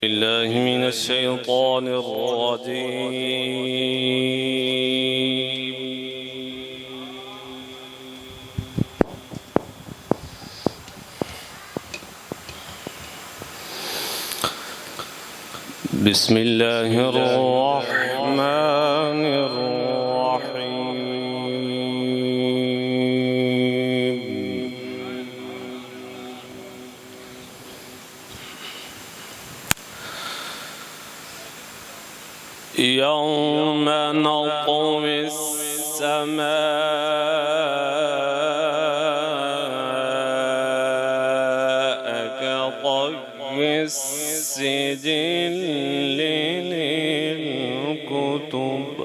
بالله من الشيطان الرجيم. بسم الله الرحمن الرحيم. يوم نطوي السماء كطي السجل للكتب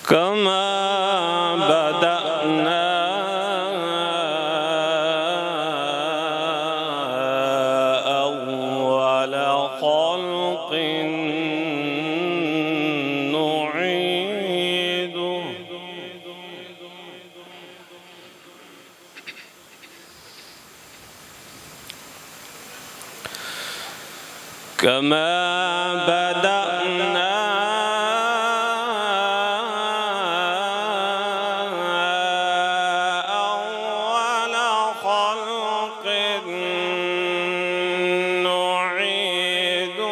كما بدأنا أول خلق نعيده كما بدأنا أول خلق نعيده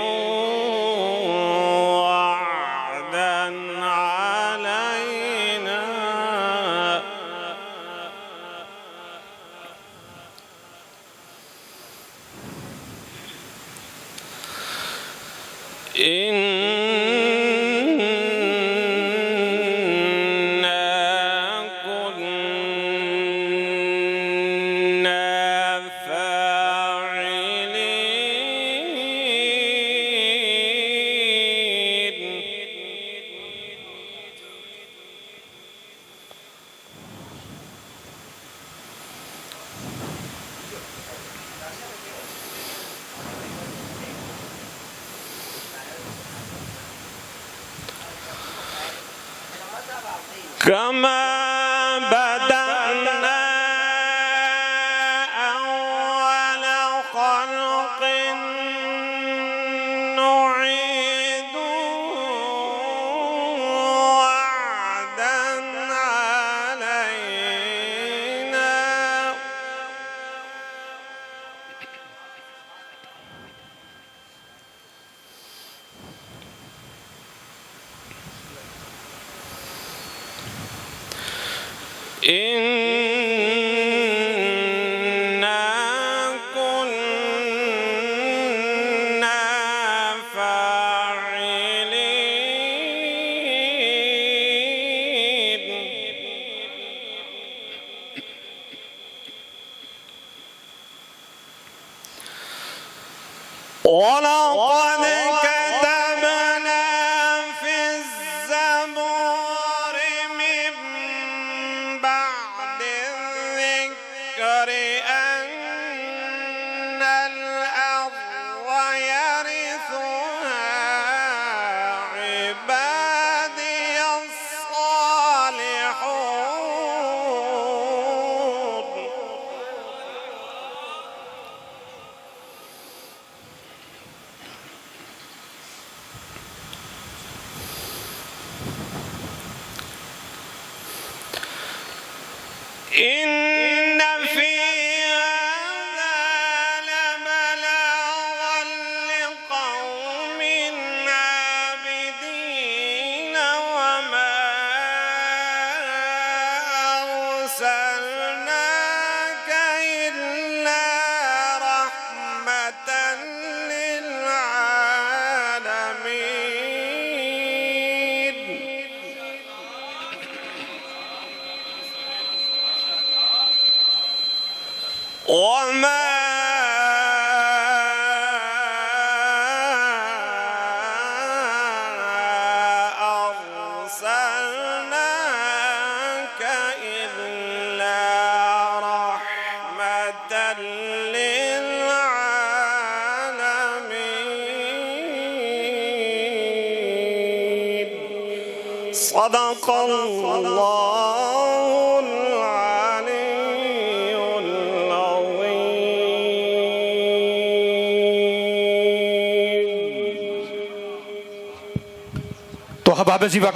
وعدا علينا إنا كنا فاعلين كما بدأنا أول خلق نعيده وعدا علينا إنا كنا فاعلين ولقد كتبنا في الزبور من بعد الذكر أن الأرض يرثها عبادي الصالحون إن في هذا لبلاغا لقوم عابدين وما أرسلناك إلا رحمة للعالمين وما أرسلناك إلا رحمة للعالمين صدق الله العلي العظيم. تو احباب زیبا